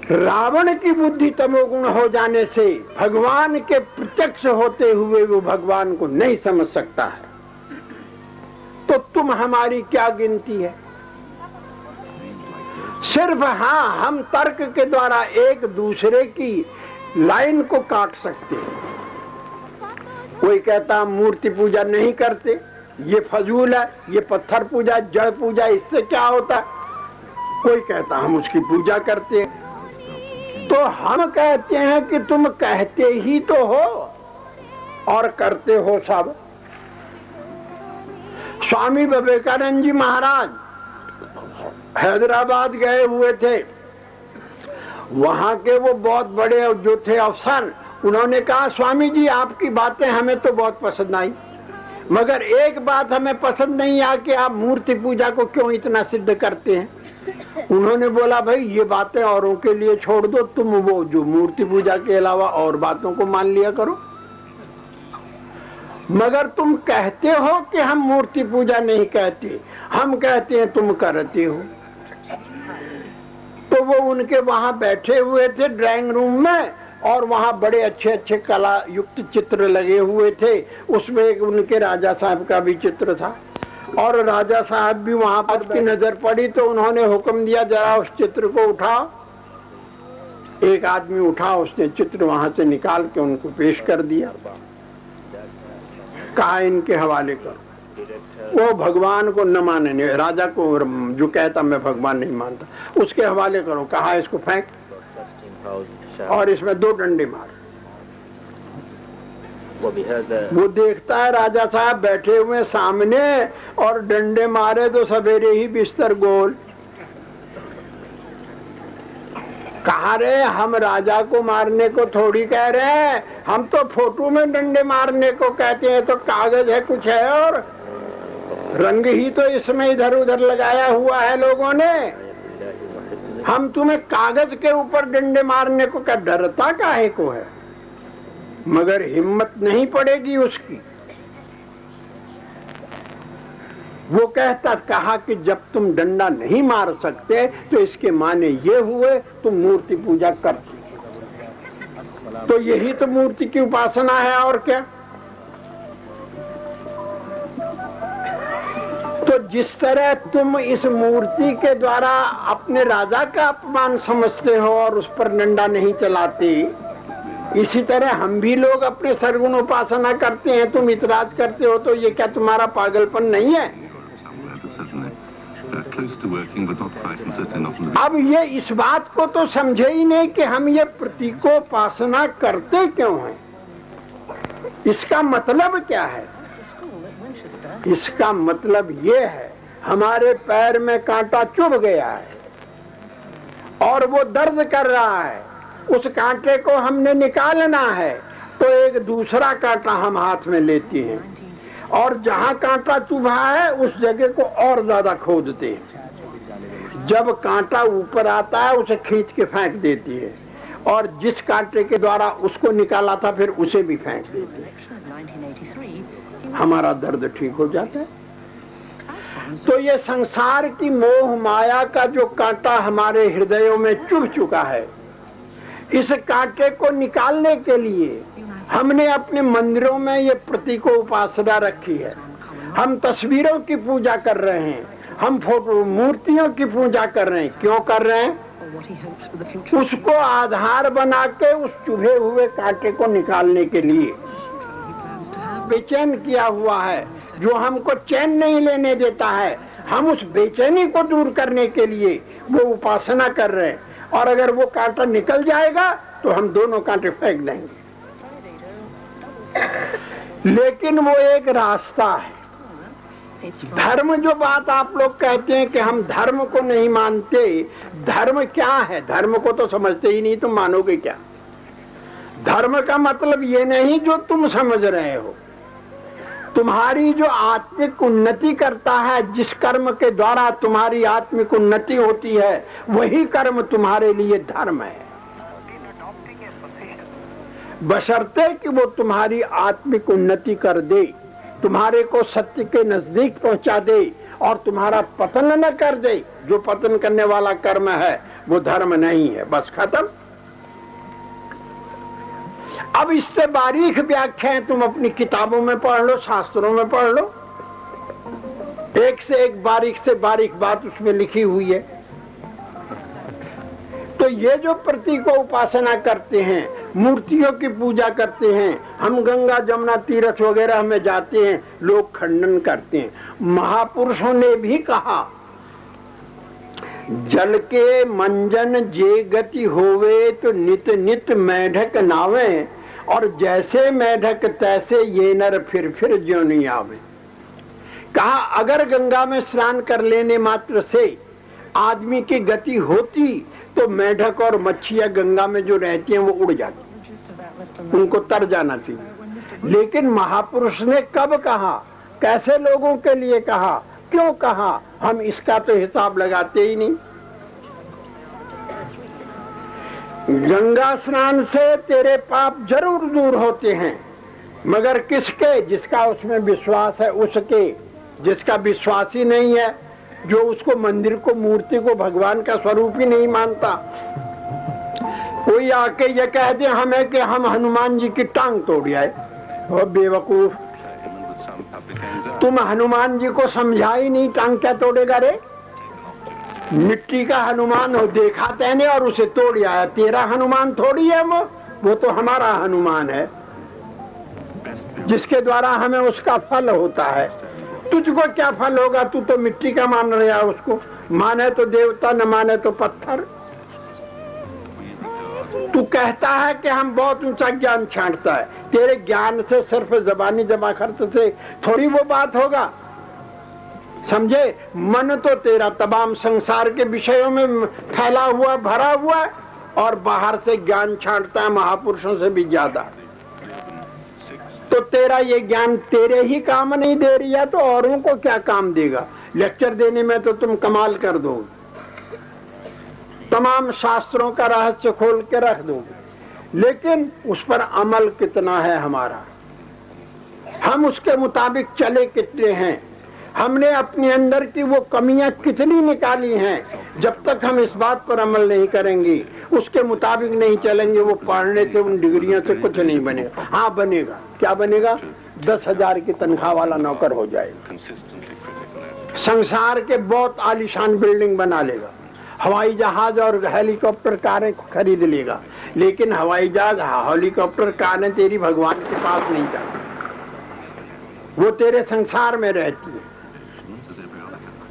रावण की बुद्धि तमोगुण हो जाने से भगवान के प्रत्यक्ष होते हुए वो भगवान को नहीं समझ सकता है। तो तुम हमारी क्या गिनती है? सिर्फ हाँ, हम तर्क के द्वारा एक दूसरे की लाइन को काट सकते हैं। कोई कहता मूर्ति पूजा नहीं करते, ये फजूल है, ये पत्थर पूजा, जड़ पूजा, इससे क्या होता है? कोई कहता हम उसकी पूजा करते हैं। तो हम कहते हैं कि तुम कहते ही तो हो और करते हो सब। स्वामी विवेकानंद जी महाराज हैदराबाद गए हुए थे। वहां के वो बहुत बड़े जो थे अफसर, उन्होंने कहा स्वामी जी आपकी बातें हमें तो बहुत पसंद आई, मगर एक बात हमें पसंद नहीं आ कि आप मूर्ति पूजा को क्यों इतना सिद्ध करते हैं। उन्होंने बोला भाई ये बातें औरों के लिए छोड़ दो, तुम वो जो मूर्ति पूजा के अलावा और बातों को मान लिया करो। मगर तुम कहते हो कि हम मूर्ति पूजा नहीं कहते, हम कहते हैं तुम करते हो। तो वो उनके वहां बैठे हुए थे ड्राइंग रूम में, और वहां बड़े अच्छे अच्छे कला युक्त चित्र लगे हुए थे। उसमें एक उनके राजा साहब का भी चित्र था, और राजा साहब भी वहां पर की नजर पड़ी तो उन्होंने हुक्म दिया जरा उस चित्र को उठाओ। एक आदमी उठा, उसने चित्र वहां से निकाल के उनको पेश कर दिया, कहा इनके हवाले करो। वो भगवान को न मानने, राजा को जो कहता मैं भगवान नहीं मानता, उसके हवाले करो। कहा इसको फेंक और इसमें 2 डंडे मार। वो देखता है राजा साहब बैठे हुए सामने और डंडे मारे तो सवेरे ही बिस्तर गोल। कहा रे हम राजा को मारने को थोड़ी कह रहे हैं, हम तो फोटो में डंडे मारने को कहते हैं। तो कागज है कुछ है, और रंग ही तो इसमें इधर उधर लगाया हुआ है लोगों ने। हम तुम्हें कागज के ऊपर डंडे मारने को क्या, डरता काहे को है? मगर हिम्मत नहीं पड़ेगी उसकी। वो कहता, कहा कि जब तुम डंडा नहीं मार सकते तो इसके माने ये हुए तुम मूर्ति पूजा करते। तो यही तो मूर्ति की उपासना है, और क्या? तो जिस तरह तुम इस मूर्ति के द्वारा अपने राजा का अपमान समझते हो और उस पर डंडा नहीं चलाते, इसी तरह हम भी लोग अपने सरगुण उपासना करते हैं। तुम इतराज करते हो तो ये क्या तुम्हारा पागलपन नहीं है? अब ये इस बात को तो समझे ही नहीं कि हम ये प्रतीकोपासना करते क्यों हैं। इसका मतलब क्या है? इसका मतलब ये है हमारे पैर में कांटा चुभ गया है और वो दर्द कर रहा है, उस कांटे को हमने निकालना है। तो एक दूसरा कांटा हम हाथ में लेते हैं और जहां कांटा चुभा है उस जगह को और ज्यादा खोदते हैं। जब कांटा ऊपर आता है उसे खींच के फेंक देती है, और जिस कांटे के द्वारा उसको निकाला था फिर उसे भी फेंक देती है। हमारा दर्द ठीक हो जाता है। तो ये संसार की मोह माया का जो कांटा हमारे हृदयों में चुभ चुका है, इस कांटे को निकालने के लिए हमने अपने मंदिरों में ये प्रतीकोपासना रखी है। हम तस्वीरों की पूजा कर रहे हैं, हम फोटो मूर्तियों की पूजा कर रहे हैं। क्यों कर रहे हैं? उसको आधार बना के उस चुभे हुए कांटे को निकालने के लिए। बेचैन किया हुआ है जो हमको चैन नहीं लेने देता है, हम उस बेचैनी को दूर करने के लिए वो उपासना कर रहे हैं। और अगर वो कांटा निकल जाएगा तो हम दोनों कांटे फेंक देंगे। लेकिन वो एक रास्ता है। धर्म जो बात आप लोग कहते हैं कि हम धर्म को नहीं मानते, धर्म क्या है? धर्म को तो समझते ही नहीं, तुम मानोगे क्या? धर्म का मतलब ये नहीं जो तुम समझ रहे हो। तुम्हारी जो आत्मिक उन्नति करता है, जिस कर्म के द्वारा तुम्हारी आत्मिक उन्नति होती है, वही कर्म तुम्हारे लिए धर्म है, बशर्ते कि वो तुम्हारी आत्मिक उन्नति कर दे, तुम्हारे को सत्य के नजदीक पहुंचा दे और तुम्हारा पतन न कर दे। जो पतन करने वाला कर्म है वो धर्म नहीं है, बस खत्म। अब इससे बारीक व्याख्याएं तुम अपनी किताबों में पढ़ लो, शास्त्रों में पढ़ लो, एक से एक बारीक से बारीक बात उसमें लिखी हुई है। तो ये जो प्रतीक उपासना करते हैं, मूर्तियों की पूजा करते हैं, हम गंगा जमुना तीर्थ वगैरह में जाते हैं, लोग खंडन करते हैं। महापुरुषों ने भी कहा, जल के मंजन जे गति होवे तो नित नित मेढक नावे, और जैसे मेढक तैसे ये नर फिर ज्यों नहीं आवे। कहा अगर गंगा में स्नान कर लेने मात्र से आदमी की गति होती तो मेढक और मच्छियां गंगा में जो रहती हैं वो उड़ जाती, उनको तर जाना चाहिए। लेकिन महापुरुष ने कब कहा, कैसे लोगों के लिए कहा, क्यों कहा, हम इसका तो हिसाब लगाते ही नहीं। गंगा स्नान से तेरे पाप जरूर दूर होते हैं, मगर किसके? जिसका उसमें विश्वास है उसके। जिसका विश्वास ही नहीं है, जो उसको मंदिर को, मूर्ति को भगवान का स्वरूप ही नहीं मानता, कोई आके ये कह दे हमें कि हम हनुमान जी की टांग तोड़ आए, और बेवकूफ, तुम हनुमान जी को समझा ही नहीं, टांग क्या तोड़ेगा रे? मिट्टी का हनुमान हो देखा तेने और उसे तोड़ आया, तेरा हनुमान थोड़ी है वो तो हमारा हनुमान है, जिसके द्वारा हमें उसका फल होता है। तुझको क्या फल होगा? तू तो मिट्टी का मान रहा है उसको, माने तो देवता न माने तो पत्थर। तू कहता है कि हम बहुत ऊंचा ज्ञान छांटता है, तेरे ज्ञान से सिर्फ जबानी जमा खर्च से थोड़ी वो बात होगा, समझे? मन तो तेरा तमाम संसार के विषयों में फैला हुआ, भरा हुआ है, और बाहर से ज्ञान छांटता है महापुरुषों से भी ज्यादा। तो तेरा ये ज्ञान तेरे ही काम नहीं दे रही है तो औरों को क्या काम देगा? लेक्चर देने में तो तुम कमाल कर दोगे, तमाम शास्त्रों का रहस्य खोल के रख दोगे, लेकिन उस पर अमल कितना है हमारा? हम उसके मुताबिक चले कितने हैं? हमने अपने अंदर की वो कमियां कितनी निकाली हैं? जब तक हम इस बात पर अमल नहीं करेंगे, उसके मुताबिक नहीं चलेंगे, वो पढ़ने से, उन डिग्रियों से कुछ नहीं बनेगा। हाँ बनेगा, क्या बनेगा? 10,000 की तनख्वाह वाला नौकर हो जाएगा, संसार के बहुत आलीशान बिल्डिंग बना लेगा, हवाई जहाज और हेलीकॉप्टर कारें खरीद लेगा, लेकिन हवाई जहाज, हेलीकॉप्टर कारें तेरी भगवान के पास नहीं जाती, वो तेरे संसार में रहती है।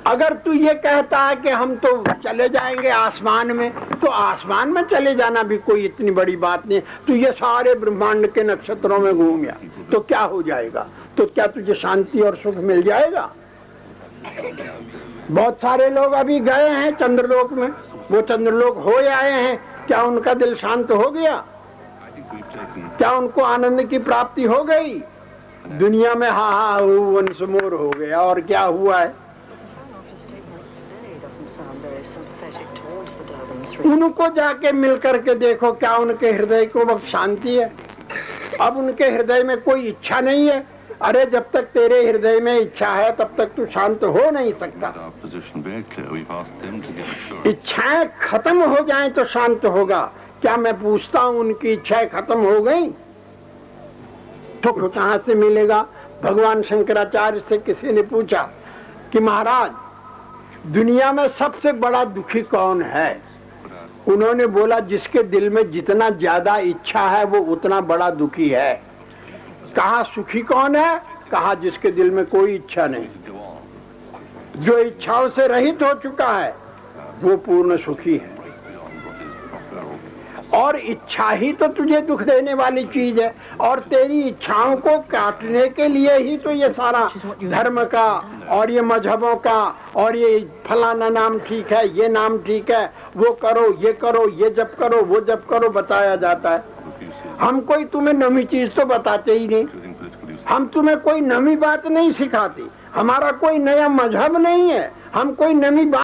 अगर तू ये कहता है कि हम तो चले जाएंगे आसमान में, तो आसमान में चले जाना भी कोई इतनी बड़ी बात नहीं। तू ये सारे ब्रह्मांड के नक्षत्रों में घूम गया तो क्या हो जाएगा? तो क्या तुझे शांति और सुख मिल जाएगा? बहुत सारे लोग अभी गए हैं चंद्रलोक में, वो चंद्रलोक हो आए हैं, क्या उनका दिल शांत हो गया? क्या उनको आनंद की प्राप्ति हो गई? दुनिया में हा हा वंश मोर हो गया, और क्या हुआ है? उनको जाके मिल करके देखो, क्या उनके हृदय को वक्त शांति है? अब उनके हृदय में कोई इच्छा नहीं है। अरे जब तक तेरे हृदय में इच्छा है तब तक तू शांत हो नहीं सकता। इच्छाएं खत्म हो जाएं तो शांत होगा। क्या मैं पूछता हूँ उनकी इच्छाएं खत्म हो गई तो कहाँ से मिलेगा? भगवान शंकराचार्य से किसी ने पूछा कि महाराज दुनिया में सबसे बड़ा दुखी कौन है? उन्होंने बोला जिसके दिल में जितना ज्यादा इच्छा है वो उतना बड़ा दुखी है। कहा सुखी कौन है? कहा जिसके दिल में कोई इच्छा नहीं, जो इच्छाओं से रहित हो चुका है वो पूर्ण सुखी है। और इच्छा ही तो तुझे दुख देने वाली चीज है, और तेरी इच्छाओं को काटने के लिए ही तो ये सारा धर्म का और ये मजहबों का और ये फलाना नाम ठीक है, ये नाम ठीक है, वो करो, ये जप करो, वो जप करो बताया जाता है। हम कोई तुम्हें नवी चीज तो बताते ही नहीं, हम तुम्हें कोई नवी बात नहीं सिखाते, हमारा कोई नया मजहब नहीं है, हम कोई नवी बात